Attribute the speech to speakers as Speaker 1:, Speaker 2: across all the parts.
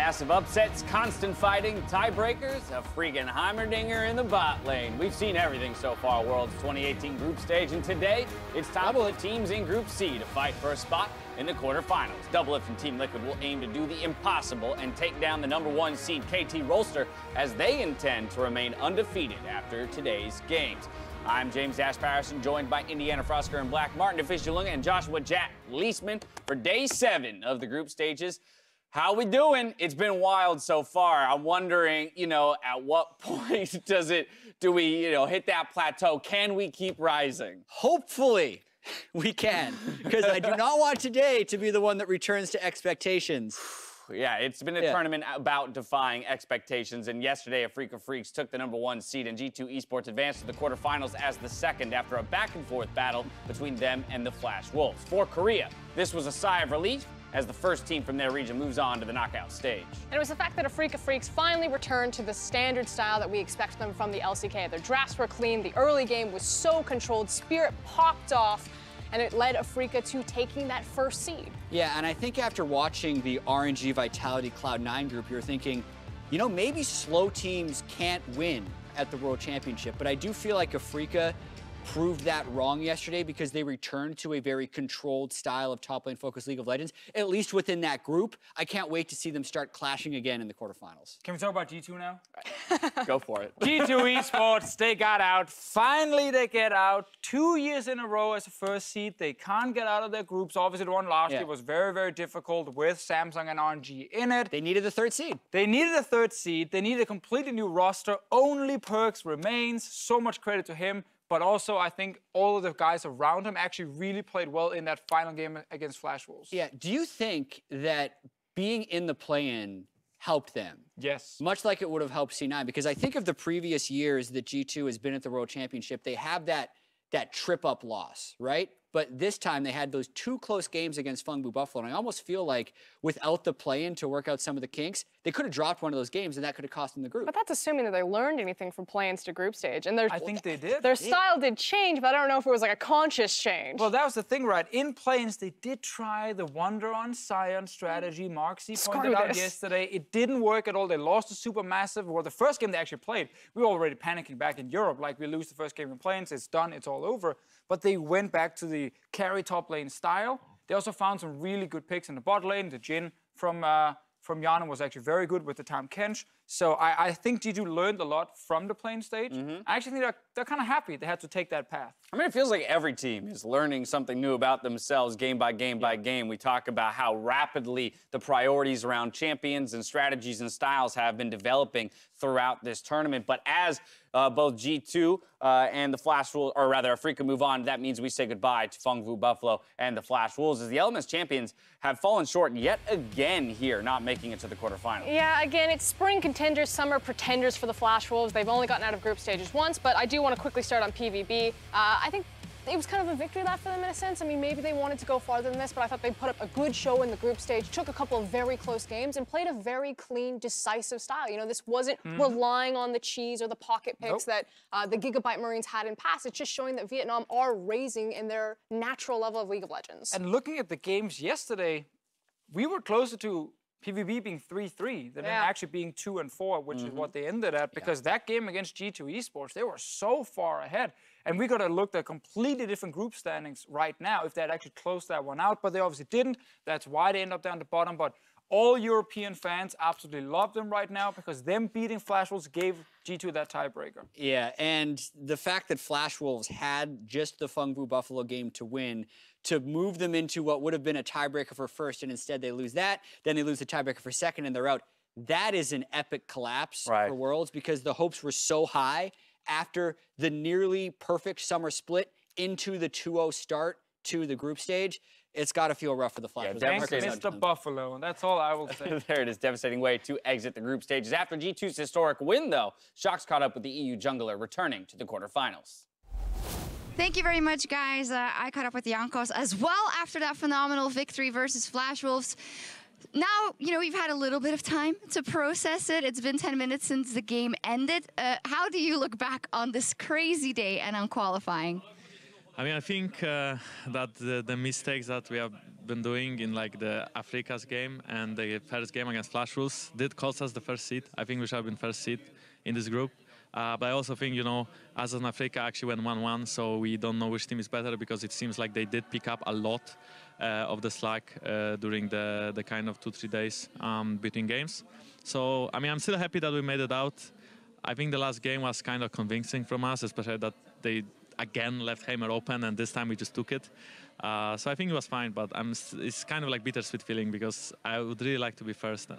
Speaker 1: Massive upsets, constant fighting, tiebreakers, a freaking Heimerdinger in the bot lane. We've seen everything so far, World's 2018 group stage, and today it's time for the teams in Group C to fight for a spot in the quarterfinals. Doublelift and Team Liquid will aim to do the impossible and take down the #1 seed KT Rolster as they intend to remain undefeated after today's games. I'm James Ash Patterson, joined by Indiana Frosker and Black Martin Fischelunga and Joshua Jack Leisman for day 7 of the group stages. How we doing? It's been wild so far. I'm wondering, at what point do we, hit that plateau? Can we keep rising?
Speaker 2: Hopefully we can, because I do not want today to be the one that returns to expectations.
Speaker 1: Yeah, it's been a tournament about defying expectations, and yesterday a Freak of Freaks took the #1 seed, and G2 Esports advanced to the quarterfinals as the second after a back-and-forth battle between them and the Flash Wolves. For Korea, this was a sigh of relief as the first team from their region moves on to the knockout stage.
Speaker 3: And it was the fact that a Freak of Freaks finally returned to the standard style that we expect them from the LCK. Their drafts were clean, the early game was so controlled, Spirit popped off, and it led Afrika to taking that first seed.
Speaker 2: Yeah, and I think after watching the RNG Vitality Cloud9 group, you're thinking, maybe slow teams can't win at the World Championship, but I do feel like Afrika proved that wrong yesterday because they returned to a very controlled style of top lane focused League of Legends, at least within that group. I can't wait to see them start clashing again in the quarterfinals.
Speaker 4: Can we talk about G2 now?
Speaker 1: Go for it.
Speaker 4: G2 Esports, they got out. Finally, they get out. 2 years in a row as a first seed. They can't get out of their groups. Obviously, the one last year was very, very difficult with Samsung and RNG in it.
Speaker 2: They needed the 3rd seed.
Speaker 4: They needed a 3rd seed. They needed a completely new roster. Only Perks remains. So much credit to him. But also, I think all of the guys around him actually really played well in that final game against Flash Wolves.
Speaker 2: Yeah, do you think that being in the play-in helped them?
Speaker 4: Yes.
Speaker 2: Much like it would have helped C9, because I think of the previous years that G2 has been at the World Championship, they have that trip-up loss, right? But this time they had those 2 close games against Fungbu Buffalo, and I almost feel like without the play-in to work out some of the kinks, they could have dropped one of those games, and that could have cost them the group.
Speaker 3: But that's assuming that they learned anything from play-ins to group stage. And
Speaker 4: I think they did.
Speaker 3: Their style did change, but I don't know if it was like a conscious change.
Speaker 4: Well, that was the thing, right? In play-ins, they did try the Wonder on Sion strategy. Mark C pointed out yesterday. It didn't work at all. They lost to Supermassive. Well, the first game they actually played, we were already panicking back in Europe. Like, we lose the first game in play-ins, it's done, it's all over. But they went back to the carry top lane style. They also found some really good picks in the bot lane. The Jhin from Yana was actually very good with the Tahm Kench. So I think G2 learned a lot from the playing stage. I actually think they're kind of happy they had to take that path.
Speaker 1: I mean, it feels like every team is learning something new about themselves game by game by game. We talk about how rapidly the priorities around champions and strategies and styles have been developing throughout this tournament. But as both G2 and the Flash Wolves, or rather Afrika move on, that means we say goodbye to Fungbu Buffalo and the Flash Wolves as the Elements champions have fallen short yet again here, not making it to the quarterfinals.
Speaker 3: Yeah, again, it's spring contenders, summer pretenders for the Flash Wolves. They've only gotten out of group stages once, but I do want to quickly start on PvB. I think it was kind of a victory lap for them in a sense. I mean, maybe they wanted to go farther than this, but I thought they put up a good show in the group stage, took a couple of very close games, and played a very clean, decisive style. This wasn't relying on the cheese or the pocket picks that the Gigabyte Marines had in past. It's just showing that Vietnam are raising in their natural level of League of Legends.
Speaker 4: And looking at the games yesterday, we were closer to PvB being 3-3 than actually being 2-4, which is what they ended at, because that game against G2 Esports, they were so far ahead. And we got to look at completely different group standings right now if they had actually closed that one out, but they obviously didn't. That's why they end up down the bottom. But all European fans absolutely love them right now because them beating Flash Wolves gave G2 that tiebreaker.
Speaker 2: Yeah, and the fact that Flash Wolves had just the Fungbu Buffalo game to win, to move them into what would have been a tiebreaker for first, and instead they lose that, then they lose the tiebreaker for second, and they're out. That is an epic collapse for Worlds because the hopes were so high after the nearly perfect summer split into the 2-0 start to the group stage. It's got to feel rough for the Flash.
Speaker 4: Thanks, Mr. Buffalo, and that's all I will say.
Speaker 1: There it is, devastating way to exit the group stages. After G2's historic win, though, Shock's caught up with the EU jungler, returning to the quarterfinals.
Speaker 5: Thank you very much, guys. I caught up with Jankos as well after that phenomenal victory versus Flash Wolves. Now, you've had a little bit of time to process it. It's been 10 minutes since the game ended. How do you look back on this crazy day and on qualifying?
Speaker 6: I mean, I think that the mistakes that we have been doing in like the Africa's game and the first game against Flash Wolves did cost us the first seed. I think we should have been first seed in this group. But I also think, you know, as an Africa actually went 1-1, so we don't know which team is better because it seems like they did pick up a lot of the slack during the kind of 2-3 days between games. So, I mean, I'm still happy that we made it out. I think the last game was kind of convincing from us, especially that they again left Hammer open and this time we just took it. So I think it was fine, but it's kind of like bittersweet feeling because I would really like to be first.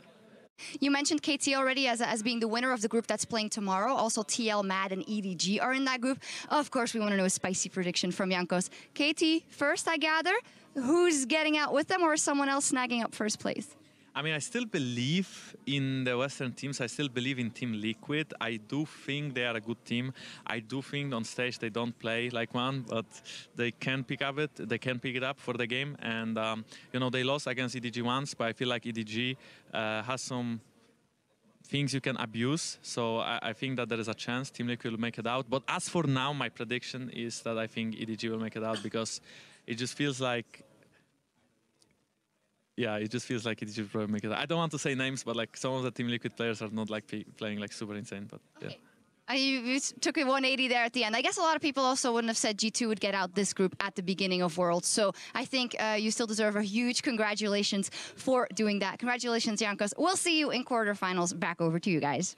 Speaker 5: You mentioned KT already as being the winner of the group that's playing tomorrow. Also, TL, MAD, and EDG are in that group. Of course, we want to know a spicy prediction from Jankos. KT, first, I gather. Who's getting out with them, or is someone else snagging up first place?
Speaker 6: I mean, I still believe in the Western teams. I still believe in Team Liquid. I do think they are a good team. I do think on stage they don't play like one, but they can pick up it. They can pick it up for the game. And, you know, they lost against EDG once, but I feel like EDG has some things you can abuse. So I think that there is a chance Team Liquid will make it out. But as for now, my prediction is that I think EDG will make it out because it just feels like it just feels like it should probably make it. I don't want to say names, but like some of the Team Liquid players are not like playing like super insane. But
Speaker 5: okay. Yeah, you took a 180 there at the end. I guess a lot of people also wouldn't have said G2 would get out this group at the beginning of Worlds. So I think you still deserve a huge congratulations for doing that. Congratulations, Jankos. We'll see you in quarterfinals. Back over to you guys.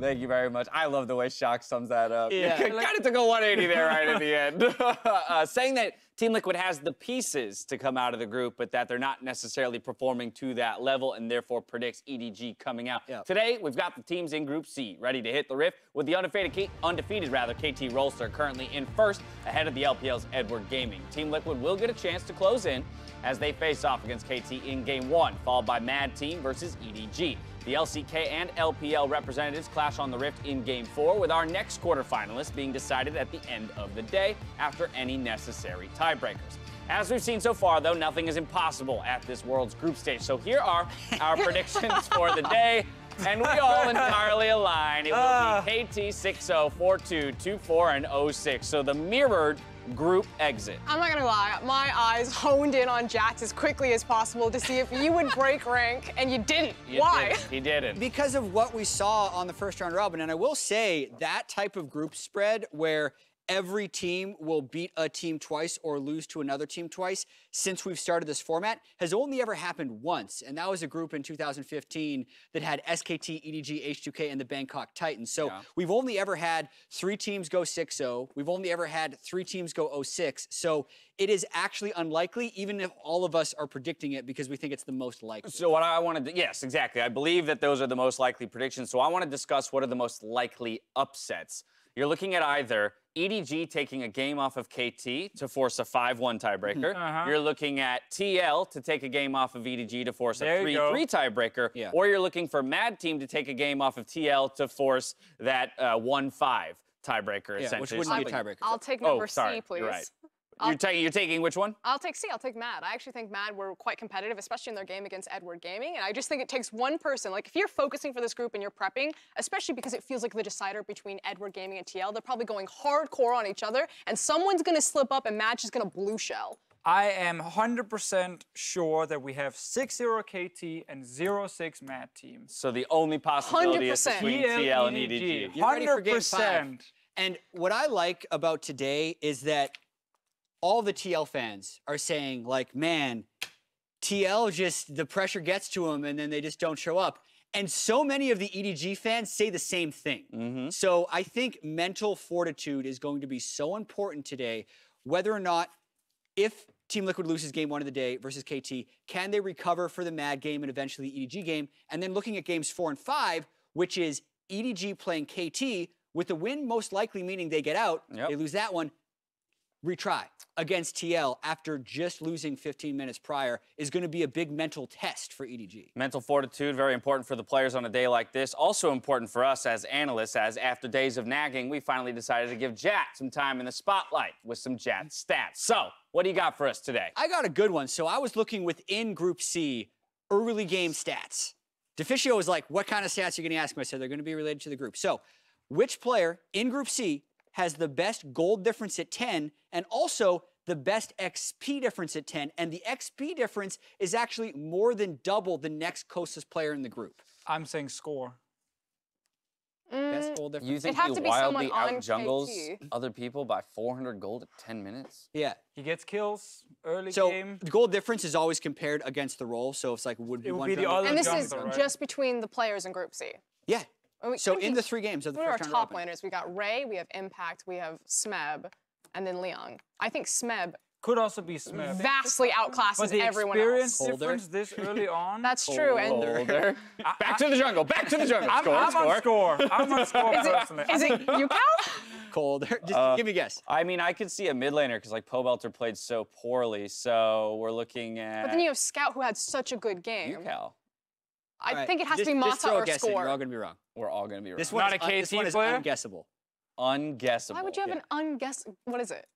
Speaker 1: Thank you very much. I love the way Shock sums that up.
Speaker 2: Yeah.
Speaker 1: Kind of took a 180 there right at the end. Saying that Team Liquid has the pieces to come out of the group, but that they're not necessarily performing to that level and therefore predicts EDG coming out. Yep. Today, we've got the teams in Group C ready to hit the rift with the undefeated KT Rolster currently in first ahead of the LPL's Edward Gaming. Team Liquid will get a chance to close in as they face off against KT in Game 1, followed by Mad Team versus EDG. The LCK and LPL representatives clash on the Rift in Game 4, with our next quarterfinalists being decided at the end of the day after any necessary tiebreakers. As we've seen so far, though, nothing is impossible at this World's group stage. So here are our predictions for the day, and we all entirely align. It will be KT 6-0, 4-2, 2-4, and 0-6. So the mirrored group exit.
Speaker 3: I'm not gonna lie, my eyes honed in on Jats as quickly as possible to see if you would break rank, and you didn't. Why?
Speaker 1: He didn't.
Speaker 2: Because of what we saw on the first round robin, and I will say that type of group spread where every team will beat a team twice or lose to another team twice since we've started this format has only ever happened once, and that was a group in 2015 that had SKT, EDG, H2K, and the Bangkok Titans. So we've only ever had 3 teams go 6-0. We've only ever had 3 teams go 0-6. So it is actually unlikely, even if all of us are predicting it because we think it's the most likely.
Speaker 1: So what I want to yes, exactly. I believe that those are the most likely predictions. So I want to discuss what are the most likely upsets. You're looking at either EDG taking a game off of KT to force a 5-1 tiebreaker. You're looking at TL to take a game off of EDG to force a 3-3 tiebreaker. Or you're looking for Mad Team to take a game off of TL to force that 1-5 tiebreaker, essentially.
Speaker 2: Which wouldn't be a tiebreaker.
Speaker 3: I'll take number C, please.
Speaker 1: You're right. You're taking which one?
Speaker 3: I'll take C. I'll take Mad. I actually think Mad were quite competitive, especially in their game against Edward Gaming. And I just think it takes one person. Like, if you're focusing for this group and you're prepping, especially because it feels like the decider between Edward Gaming and TL, they're probably going hardcore on each other, and someone's going to slip up and Mad's just going to blue shell.
Speaker 4: I am 100% sure that we have 6-0 KT and 0-6 Mad Team.
Speaker 1: So the only possibility is between TL and EDG.
Speaker 4: 100%.
Speaker 2: And what I like about today is that all the TL fans are saying, like, man, TL just, the pressure gets to them and then they just don't show up. And so many of the EDG fans say the same thing. So I think mental fortitude is going to be so important today, whether or not, if Team Liquid loses game 1 of the day versus KT, can they recover for the Mad game and eventually the EDG game? And then looking at games 4 and 5, which is EDG playing KT, with the win most likely meaning they get out, they lose that one, retry against TL after just losing 15 minutes prior is going to be a big mental test for EDG.
Speaker 1: Mental fortitude, very important for the players on a day like this. Also important for us as analysts, as after days of nagging, we finally decided to give Jat some time in the spotlight with some Jat stats. So, what do you got for us today?
Speaker 2: I got a good one. So I was looking within Group C, early game stats. Deficio was like, what kind of stats are you going to ask me? I said, they're going to be related to the group. So, which player in Group C has the best gold difference at 10 and also the best XP difference at 10, and the XP difference is actually more than double the next closest player in the group.
Speaker 4: I'm saying score.
Speaker 2: Best gold difference.
Speaker 1: You think
Speaker 3: It'd have
Speaker 1: he
Speaker 3: to be
Speaker 1: wildly
Speaker 3: someone on
Speaker 1: out-jungles
Speaker 3: KT.
Speaker 1: other people by 400 gold at 10 minutes?
Speaker 2: Yeah.
Speaker 4: He gets kills early
Speaker 2: So
Speaker 4: game.
Speaker 2: the gold difference is always compared against the role. So it's like
Speaker 4: It would be
Speaker 2: one
Speaker 4: the
Speaker 2: jungler-
Speaker 4: other
Speaker 3: And this is
Speaker 4: jungler, right?
Speaker 3: just between the players in Group C.
Speaker 2: Yeah. So
Speaker 3: I
Speaker 2: in
Speaker 3: mean,
Speaker 2: the 3 games of the
Speaker 3: What are our
Speaker 2: first round
Speaker 3: top
Speaker 2: robin.
Speaker 3: laners? We got Ray, we have Impact, we have Smeb, and then Leon. I think Smeb
Speaker 4: Could also be Smith.
Speaker 3: vastly outclasses
Speaker 4: But the
Speaker 3: everyone
Speaker 4: experience
Speaker 3: else.
Speaker 4: difference this early on.
Speaker 3: That's true. And
Speaker 1: Older. Back to the jungle. Back to the jungle.
Speaker 4: I'm on score. I'm on score personally.
Speaker 3: is it you, Cal?
Speaker 2: Colder. Just give me a guess.
Speaker 1: I mean, I could see a mid laner because like Pobelter played so poorly. So we're looking at
Speaker 3: But then you have Scout, who had such a good game.
Speaker 1: UCal.
Speaker 3: I
Speaker 2: All right,
Speaker 3: think it has to be
Speaker 2: just
Speaker 3: Mata
Speaker 2: throw a
Speaker 3: or
Speaker 2: guess in. You're all
Speaker 3: Score.
Speaker 2: going to be wrong.
Speaker 1: We're all going to be wrong.
Speaker 2: This one
Speaker 4: Not
Speaker 2: is,
Speaker 4: a
Speaker 2: this
Speaker 4: KT
Speaker 2: one is
Speaker 4: player?
Speaker 2: unguessable.
Speaker 1: Unguessable.
Speaker 3: Why would you have an unguess? What is it?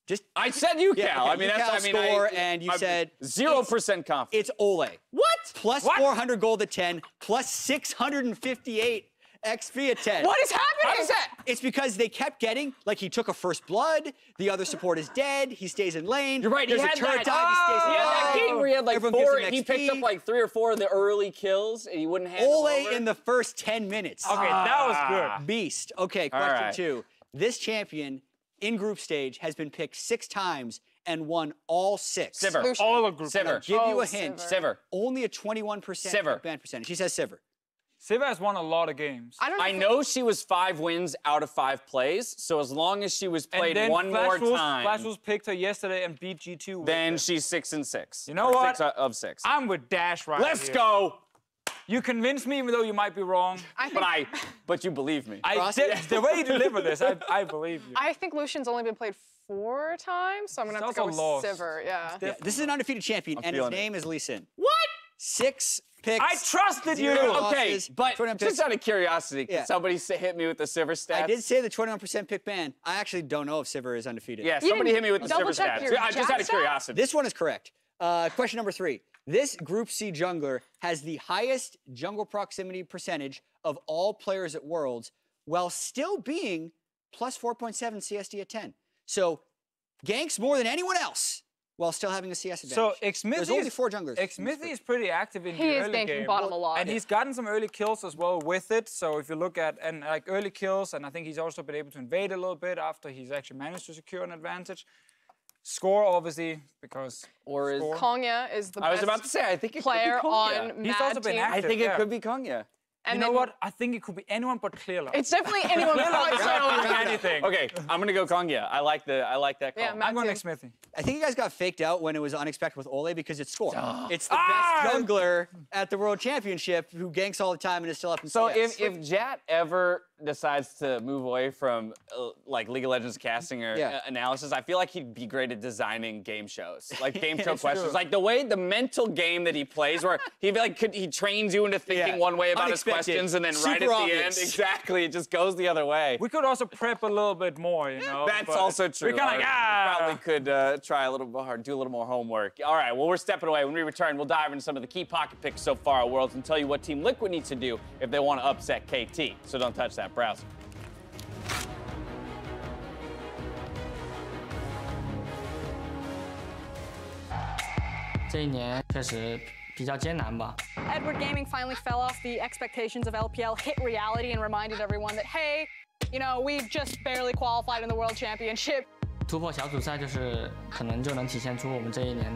Speaker 2: Just
Speaker 1: I said UCal.
Speaker 2: Yeah,
Speaker 1: I mean, that's
Speaker 2: UCal score, and you said
Speaker 1: 0% confidence.
Speaker 2: it's Ole.
Speaker 1: What?
Speaker 2: Plus 400 gold at 10, plus 658 XP at 10.
Speaker 3: What is happening?
Speaker 1: How is that?
Speaker 2: It's because they kept getting, like, he took a first blood, the other support is dead, he stays in lane.
Speaker 1: You're right.
Speaker 2: There's
Speaker 1: he
Speaker 2: a
Speaker 1: had
Speaker 2: turret
Speaker 1: that.
Speaker 2: dive, he stays in
Speaker 1: He had that
Speaker 2: lane.
Speaker 1: game where he had like
Speaker 2: Everyone gives
Speaker 1: 4.
Speaker 2: him
Speaker 1: He picked
Speaker 2: XP.
Speaker 1: up like 3 or 4 of the early kills, and he wouldn't hand them
Speaker 2: Ole
Speaker 1: over.
Speaker 2: in the first 10 minutes.
Speaker 4: Okay, that was good.
Speaker 2: Beast. Okay,
Speaker 1: All
Speaker 2: question
Speaker 1: right.
Speaker 2: 2. This champion in group stage has been picked 6 times and won all 6.
Speaker 1: Sivir.
Speaker 3: Lucian.
Speaker 4: All the group.
Speaker 1: Sivir.
Speaker 2: Give you
Speaker 3: Oh,
Speaker 2: a hint.
Speaker 3: Sivir.
Speaker 1: Sivir.
Speaker 2: Only a 21%
Speaker 1: Sivir.
Speaker 2: ban percentage. He says Sivir.
Speaker 4: Siva has won a lot of games.
Speaker 3: I don't know.
Speaker 1: I know she was 5 wins out of 5 plays, so as long as she was played
Speaker 4: and then
Speaker 1: one more time,
Speaker 4: Flash Wolves picked her yesterday and beat G2. with
Speaker 1: then
Speaker 4: it.
Speaker 1: she's 6 and 6.
Speaker 4: You know
Speaker 1: Or
Speaker 4: what?
Speaker 1: 6 of 6.
Speaker 4: I'm with Dash right
Speaker 1: Let's
Speaker 4: here.
Speaker 1: go.
Speaker 4: You convinced me, even though you might be wrong.
Speaker 1: But you believe me.
Speaker 4: The way you deliver this, I believe you.
Speaker 3: I think Lucian's only been played 4 times, so I'm gonna have to go with
Speaker 4: That's a loss.
Speaker 3: Sivir. Yeah.
Speaker 2: Yeah, this is an undefeated champion, and his
Speaker 1: feeling it.
Speaker 2: name is Lee Sin.
Speaker 1: What?
Speaker 2: 6 picks.
Speaker 4: I trusted you.
Speaker 2: 0
Speaker 1: Okay,
Speaker 2: losses,
Speaker 1: but
Speaker 2: 21
Speaker 1: just
Speaker 2: picks.
Speaker 1: out of curiosity,
Speaker 2: Yeah.
Speaker 1: can somebody hit me with the Sivir stats?
Speaker 2: I did say the 21% pick ban. I actually don't know if Sivir is undefeated.
Speaker 1: Yeah,
Speaker 3: You
Speaker 1: somebody
Speaker 3: didn't
Speaker 1: hit me with the Sivir
Speaker 3: double-check
Speaker 1: stats.
Speaker 3: your
Speaker 1: Yeah, just out of
Speaker 3: Jack stats?
Speaker 1: curiosity.
Speaker 2: This one is correct. Question number 3. This Group C jungler has the highest jungle proximity percentage of all players at Worlds, while still being plus 4.7 CSD at 10. So ganks more than anyone else, while still having a CS advantage.
Speaker 4: So
Speaker 2: There's
Speaker 4: Xmithy
Speaker 2: only 4 junglers.
Speaker 4: Xmithy is pretty active in
Speaker 3: He
Speaker 4: the
Speaker 3: is
Speaker 4: early
Speaker 3: ganking
Speaker 4: game.
Speaker 3: bottom a lot.
Speaker 4: And he's gotten some early kills as well with it. So if you look at like early kills, and I think he's also been able to invade a little bit after he's actually managed to secure an advantage. Score, obviously, because
Speaker 1: Or is-
Speaker 4: Score.
Speaker 3: Kongya is the
Speaker 1: I was
Speaker 3: best
Speaker 1: about to say, I think it
Speaker 3: player
Speaker 1: could be Kongya.
Speaker 3: on
Speaker 4: He's
Speaker 3: Mad
Speaker 4: also been
Speaker 3: Team.
Speaker 4: active.
Speaker 1: I think it
Speaker 4: Yeah.
Speaker 1: could be Kongya.
Speaker 3: And
Speaker 4: you know
Speaker 3: then-
Speaker 4: what? I think it could be anyone but Clearlight.
Speaker 3: It's definitely anyone besides
Speaker 4: anything.
Speaker 1: Okay, I'm gonna go Kongya. I like that call.
Speaker 3: Yeah,
Speaker 4: I'm going
Speaker 3: Team.
Speaker 4: Xmithy.
Speaker 2: I think you guys got faked out when it was unexpected with Ole because it's Score. It's the
Speaker 4: Ah!
Speaker 2: best jungler at the World Championship who ganks all the time and is still up in
Speaker 1: So
Speaker 2: CS.
Speaker 1: if Jat ever decides to move away from like League of Legends casting or
Speaker 2: Yeah.
Speaker 1: analysis, I feel like he'd be great at designing game shows, like game show
Speaker 4: It's
Speaker 1: questions,
Speaker 4: true.
Speaker 1: like the mental game that he plays, where he he trains you into thinking
Speaker 2: Yeah.
Speaker 1: one way about his
Speaker 2: Unexpected.
Speaker 1: questions, and then right
Speaker 2: Super
Speaker 1: at the
Speaker 2: obvious.
Speaker 1: end, exactly, it just goes the other way.
Speaker 4: We could also prep a little bit more, you know.
Speaker 1: That's
Speaker 4: but
Speaker 1: also true.
Speaker 4: We kind of
Speaker 1: Probably could try a little more hard, do a little more homework. All right, well, we're stepping away. When we return, we'll dive into some of the key pocket picks so far at Worlds and tell you what Team Liquid needs to do if they want to upset KT. So don't touch that browser.
Speaker 7: 这一年确实比较艰难吧。
Speaker 3: Edward Gaming finally fell off the expectations of LPL, hit reality, and reminded everyone that, hey, you know, we just barely qualified in the World Championship.
Speaker 7: 突破小组赛就是可能就能体现出我们这一年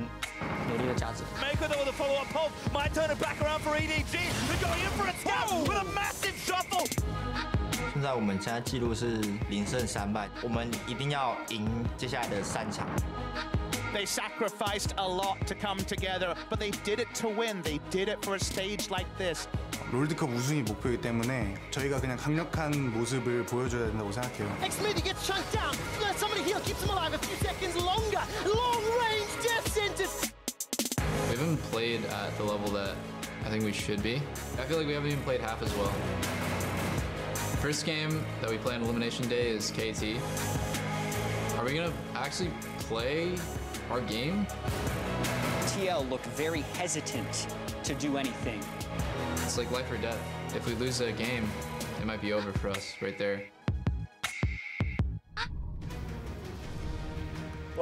Speaker 7: 努力的价值。
Speaker 8: Mako though with a follow-up pulse might turn it back around for EDG. They're going in for a stab with a massive shuffle.
Speaker 9: 现在我们现在记录是0胜3败，我们一定要赢接下来的3场。
Speaker 8: They sacrificed a lot to come together, but they did it to win. They did it for a stage like this.
Speaker 10: 롤드컵 우승이 목표이기 때문에 저희가 그냥 강력한 모습을 보여줘야 된다고 생각해요.
Speaker 8: Xmithy gets choked down. Let somebody heal, keeps him alive a few seconds longer. Long-range death sentence.
Speaker 11: We haven't played at the level that I think we should be. I feel like we haven't even played half as well. First game that we play on Elimination Day is KT. Are we gonna actually play our game?
Speaker 2: TL looked very hesitant to do anything.
Speaker 11: It's like life or death. If we lose a game, it might be over for us right there.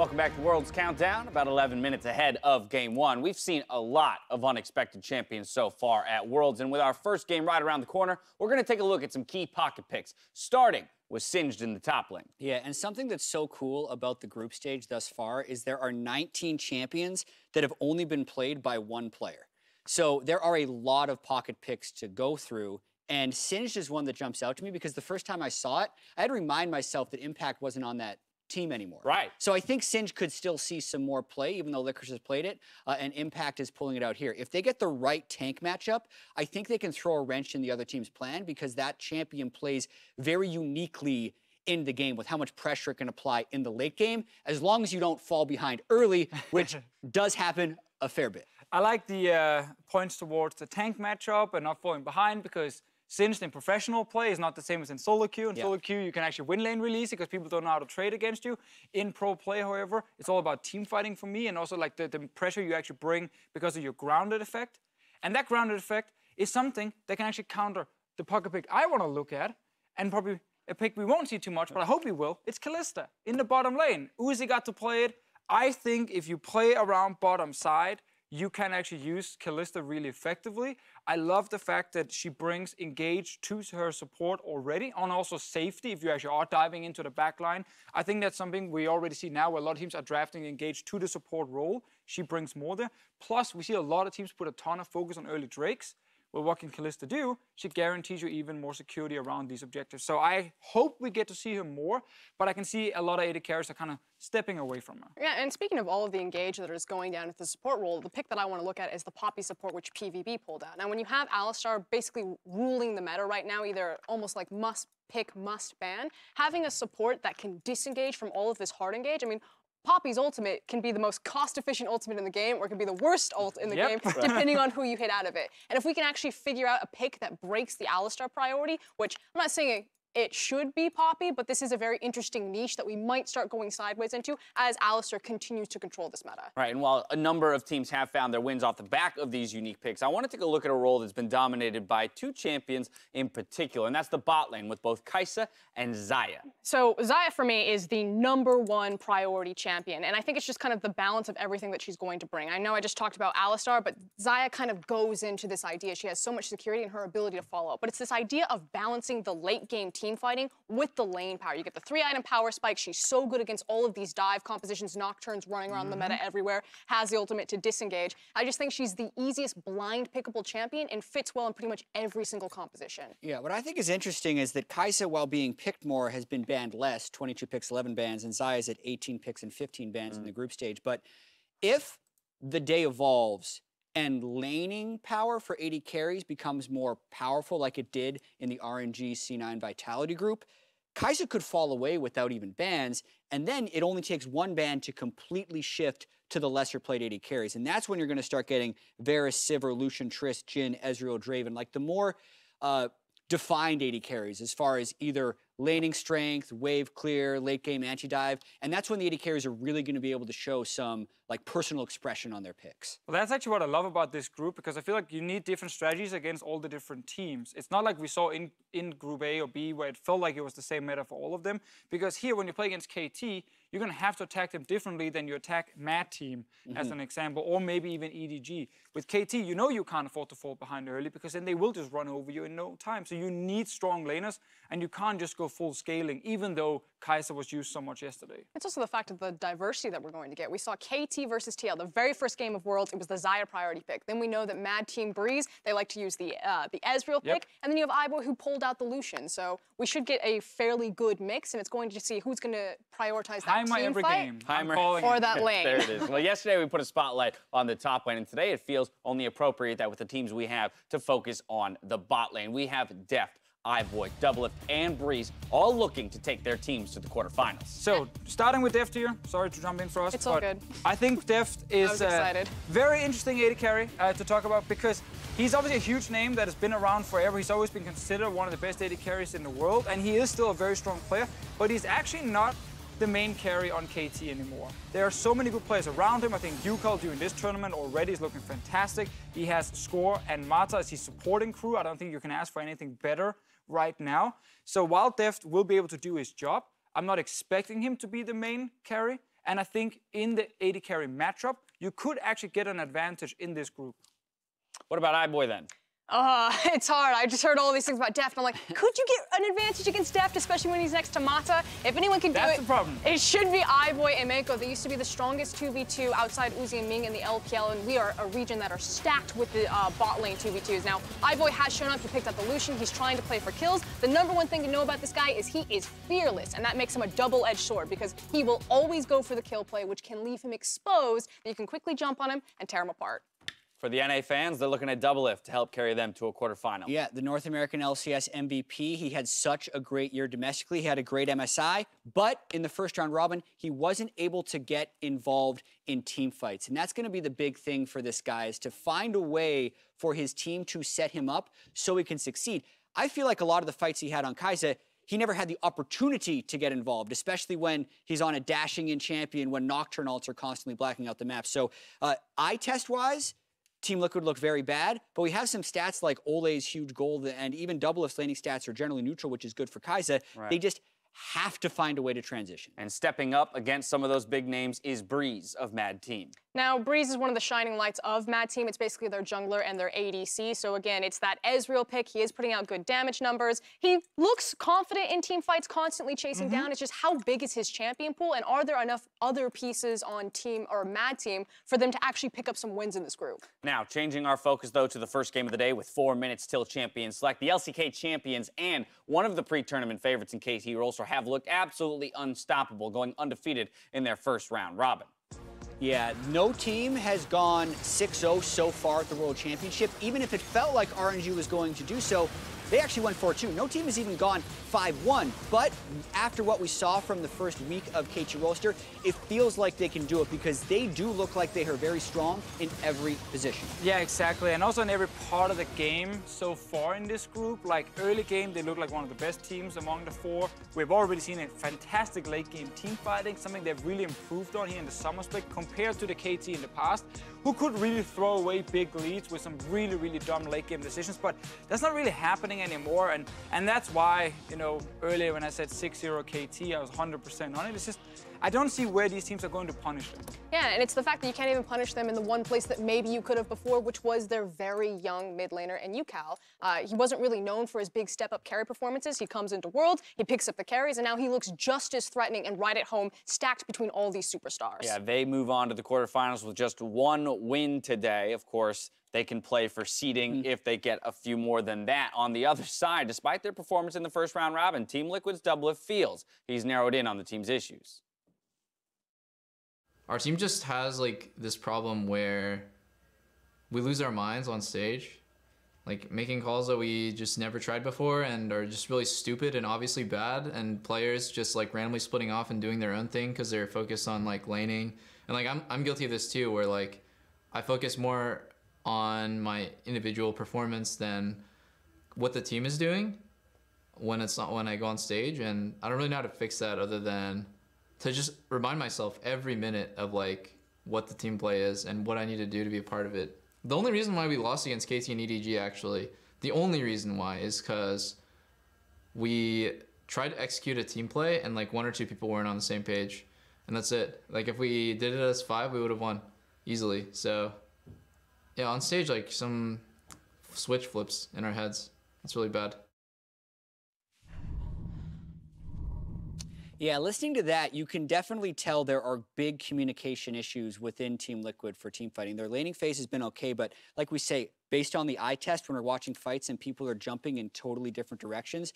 Speaker 1: Welcome back to Worlds Countdown, about 11 minutes ahead of Game 1. We've seen a lot of unexpected champions so far at Worlds, and with our first game right around the corner, we're going to take a look at some key pocket picks, starting with Singed in the top lane.
Speaker 2: Yeah, and something that's so cool about the group stage thus far is there are 19 champions that have only been played by one player. So there are a lot of pocket picks to go through, and Singed is one that jumps out to me because the first time I saw it, I had to remind myself that Impact wasn't on that team anymore.
Speaker 1: Right.
Speaker 2: So I think Singed could still see some more play, even though Lickers has played it, and Impact is pulling it out here. If they get the right tank matchup, I think they can throw a wrench in the other team's plan because that champion plays very uniquely in the game with how much pressure it can apply in the late game, as long as you don't fall behind early, which does happen a fair bit.
Speaker 4: I like the points towards the tank matchup and not falling behind because Singed in professional play is not the same as in solo queue. In solo queue, you can actually win lane release because people don't know how to trade against you. In pro play, however, it's all about team fighting for me and also like the pressure you actually bring because of your grounded effect. And that grounded effect is something that can actually counter the pocket pick I want to look at, and probably a pick we won't see too much, but I hope we will. It's Kalista in the bottom lane. Uzi got to play it. I think if you play around bottom side, you can actually use Kalista really effectively. I love the fact that she brings engage to her support already, and also safety if you actually are diving into the back line. I think that's something we already see now where a lot of teams are drafting engage to the support role. She brings more there. Plus, we see a lot of teams put a ton of focus on early Drakes. Well, what can Kalista do? She guarantees you even more security around these objectives. So I hope we get to see her more, but I can see a lot of AD carries are kind of stepping away from her.
Speaker 3: Yeah, and speaking of all of the engage that is going down at the support role, the pick that I want to look at is the Poppy support, which PvB pulled out. Now, when you have Alistar basically ruling the meta right now, either almost like must pick, must ban, having a support that can disengage from all of this hard engage, I mean, Poppy's ultimate can be the most cost-efficient ultimate in the game, or it can be the worst ult in the game, depending on who you hit out of it. And if we can actually figure out a pick that breaks the Alistar priority, which I'm not saying it should be Poppy, but this is a very interesting niche that we might start going sideways into as Alistar continues to control this meta.
Speaker 1: Right, and while a number of teams have found their wins off the back of these unique picks, I want to take a look at a role that's been dominated by two champions in particular, and that's the bot lane with both Kai'Sa and Xayah.
Speaker 3: So Xayah, for me, is the #1 priority champion, and I think it's just kind of the balance of everything that she's going to bring. I know I just talked about Alistar, but Xayah kind of goes into this idea. She has so much security in her ability to follow up, but it's this idea of balancing the late game team fighting with the lane power. You get the 3-item power spike. She's so good against all of these dive compositions, nocturnes running around the meta everywhere, has the ultimate to disengage. I just think she's the easiest blind pickable champion and fits well in pretty much every single composition.
Speaker 2: Yeah, what I think is interesting is that Kai'Sa, while being picked more, has been banned less, 22 picks, 11 bans, and Xayah's at 18 picks and 15 bans in the group stage. But if the day evolves and laning power for AD carries becomes more powerful like it did in the RNG C9 Vitality group, Kai'Sa could fall away without even bans, and then it only takes one ban to completely shift to the lesser played AD carries. And that's when you're going to start getting Varus, Sivir, Lucian, Triss, Jhin, Ezreal, Draven, like the more defined AD carries as far as either laning strength, wave clear, late game anti-dive, and that's when the AD carries are really going to be able to show some like personal expression on their picks.
Speaker 4: Well, that's actually what I love about this group, because I feel like you need different strategies against all the different teams. It's not like we saw in Group A or B where it felt like it was the same meta for all of them, because here when you play against KT, you're going to have to attack them differently than you attack Mad Team, as an example, or maybe even EDG. With KT, you know you can't afford to fall behind early, because then they will just run over you in no time. So you need strong laners, and you can't just go full scaling, even though Kai'Sa was used so much yesterday.
Speaker 3: It's also the fact of the diversity that we're going to get. We saw KT versus TL. The very first game of Worlds, it was the Xayah priority pick. Then we know that Mad Team Breeze, they like to use the Ezreal pick. And then you have iBoy who pulled out the Lucian. So we should get a fairly good mix, and it's going to see who's going to prioritize that team
Speaker 4: every
Speaker 3: fight
Speaker 4: game.
Speaker 3: Or that lane.
Speaker 1: There it is. Well, yesterday we put a spotlight on the top lane, and today it feels only appropriate that with the teams we have to focus on the bot lane. We have Deft, iBoy, Doublelift, and Breeze all looking to take their teams to the quarterfinals.
Speaker 4: So, starting with Deft here. Sorry to jump in for us.
Speaker 3: It's all good.
Speaker 4: I think Deft is a very interesting AD carry to talk about, because he's obviously a huge name that has been around forever. He's always been considered one of the best AD carries in the world, and he is still a very strong player, but he's actually not the main carry on KT anymore. There are so many good players around him. I think Yukal during this tournament already is looking fantastic. He has Score and Mata as his supporting crew. I don't think you can ask for anything better right now. So while Deft will be able to do his job, I'm not expecting him to be the main carry. And I think in the AD carry matchup, you could actually get an advantage in this group.
Speaker 1: What about iBoy then?
Speaker 3: It's hard. I just heard all these things about Deft, and I'm like, could you get an advantage against Deft, especially when he's next to Mata? If anyone can do it,
Speaker 4: that's the problem.
Speaker 3: It should be iBoy and Mako. They used to be the strongest 2v2 outside Uzi and Ming in the LPL, and we are a region that are stacked with the bot lane 2v2s. Now, iBoy has shown up. He picked up the Lucian. He's trying to play for kills. The number one thing to know about this guy is he is fearless, and that makes him a double-edged sword because he will always go for the kill play, which can leave him exposed, and you can quickly jump on him and tear him apart.
Speaker 1: For the NA fans, they're looking at Doublelift to help carry them to a quarterfinal.
Speaker 2: Yeah, the North American LCS MVP. He had such a great year domestically. He had a great MSI, but in the first round robin, he wasn't able to get involved in team fights. And that's going to be the big thing for this guy, is to find a way for his team to set him up so he can succeed. I feel like a lot of the fights he had on Kai'Sa, he never had the opportunity to get involved, especially when he's on a dashing in champion, when Nocturne ults are constantly blacking out the map. So eye test-wise, Team Liquid look very bad, but we have some stats like Ole's huge goal, and even Doublelift's laning stats are generally neutral, which is good for Kai'Sa.
Speaker 1: Right.
Speaker 2: They just have to find a way to transition.
Speaker 1: And stepping up against some of those big names is Breeze of Mad Team.
Speaker 3: Now, Breeze is one of the shining lights of Mad Team. It's basically their jungler and their ADC. So again, it's that Ezreal pick. He is putting out good damage numbers. He looks confident in team fights, constantly chasing down. It's just how big is his champion pool, and are there enough other pieces on Team or Mad Team for them to actually pick up some wins in this group?
Speaker 1: Now, changing our focus, though, to the first game of the day with 4 minutes till champions select. The LCK champions and one of the pre-tournament favorites in KT Rolster have looked absolutely unstoppable, going undefeated in their first round. Robin.
Speaker 2: Yeah, no team has gone 6-0 so far at the World Championship. Even if it felt like RNG was going to do so, they actually went 4-2. No team has even gone 5-1. But after what we saw from the first week of KT Rolster, it feels like they can do it because they do look like they are very strong in every position.
Speaker 4: Yeah, exactly. And also in every part of the game so far in this group, like early game, they look like one of the best teams among the four. We've already seen a fantastic late game team fighting, something they've really improved on here in the summer split compared to the KT in the past, who could really throw away big leads with some really, really dumb late game decisions. But that's not really happening anymore, and that's why, you know, earlier when I said 6-0 KT, I was 100% on it. It's just, I don't see where these teams are going to punish them.
Speaker 3: Yeah, and it's the fact that you can't even punish them in the one place that maybe you could have before, which was their very young mid laner, and Yukal. He wasn't really known for his big step-up carry performances. He comes into World, he picks up the carries, and now he looks just as threatening and right at home, stacked between all these superstars.
Speaker 1: Yeah, they move on to the quarterfinals with just 1 win today. Of course, they can play for seeding if they get a few more than that. On the other side, despite their performance in the first round robin, Team Liquid's Doublelift feels he's narrowed in on the team's issues.
Speaker 11: Our team just has like this problem where we lose our minds on stage, like making calls that we just never tried before and are just really stupid and obviously bad, and players just like randomly splitting off and doing their own thing because they're focused on like laning. And like I'm guilty of this too, where like I focus more on my individual performance than what the team is doing when I go on stage, and I don't really know how to fix that other than to just remind myself every minute of like what the team play is and what I need to do to be a part of it. The only reason why we lost against KT and EDG, actually, the only reason why is because we tried to execute a team play and like 1 or 2 people weren't on the same page, and that's it. Like if we did it as 5, we would have won easily. So yeah, on stage, like some switch flips in our heads. It's really bad.
Speaker 2: Yeah, listening to that, you can definitely tell there are big communication issues within Team Liquid for team fighting. Their laning phase has been okay, but like we say, based on the eye test, when we're watching fights and people are jumping in totally different directions,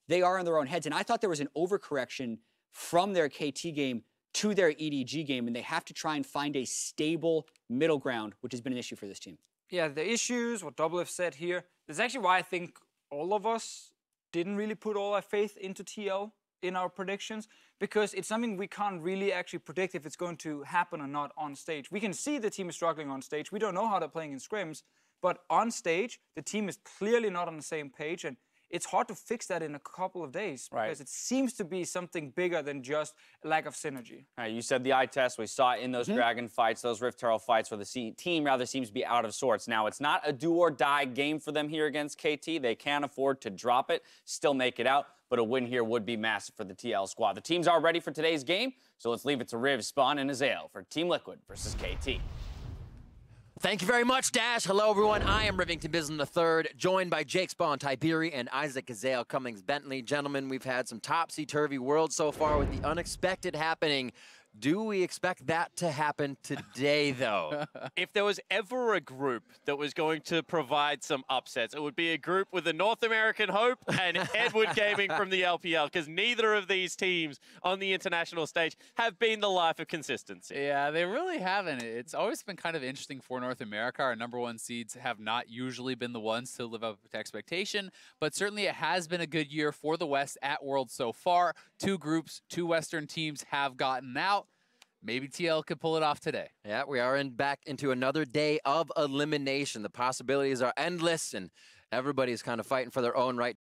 Speaker 2: they are in their own heads. And I thought there was an overcorrection from their KT game to their EDG game, and they have to try and find a stable middle ground, which has been an issue for this team.
Speaker 4: Yeah, the issues, what Doublelift said here, that's actually why I think all of us didn't really put all our faith into TL in our predictions, because it's something we can't really actually predict if it's going to happen or not on stage. We can see the team is struggling on stage. We don't know how they're playing in scrims, but on stage, the team is clearly not on the same page, and it's hard to fix that in a couple of days because it seems to be something bigger than just lack of synergy.
Speaker 1: All right, you said the eye test. We saw it in those Dragon fights, those Rift Herald fights, where the team rather seems to be out of sorts. Now, it's not a do-or-die game for them here against KT. They can't afford to drop it, still make it out, but a win here would be massive for the TL squad. The teams are ready for today's game, so let's leave it to Riv, Spawn, and Azael for Team Liquid versus KT.
Speaker 12: Thank you very much, Dash. Hello, everyone. I am Rivington Bislin III, joined by Jake Spawn, Tiberi, and Isaac Azael Cummings Bentley. Gentlemen, we've had some topsy-turvy world so far with the unexpected happening. Do we expect that to happen today, though?
Speaker 13: If there was ever a group that was going to provide some upsets, it would be a group with the North American Hope and Edward Gaming from the LPL, because neither of these teams on the international stage have been the life of consistency.
Speaker 14: Yeah, they really haven't. It's always been kind of interesting for North America. Our #1 seeds have not usually been the ones to live up to expectation, but certainly it has been a good year for the West at Worlds so far. 2 groups, 2 Western teams have gotten out. Maybe TL could pull it off today.
Speaker 12: Yeah, we are back into another day of elimination. The possibilities are endless, and everybody's kind of fighting for their own right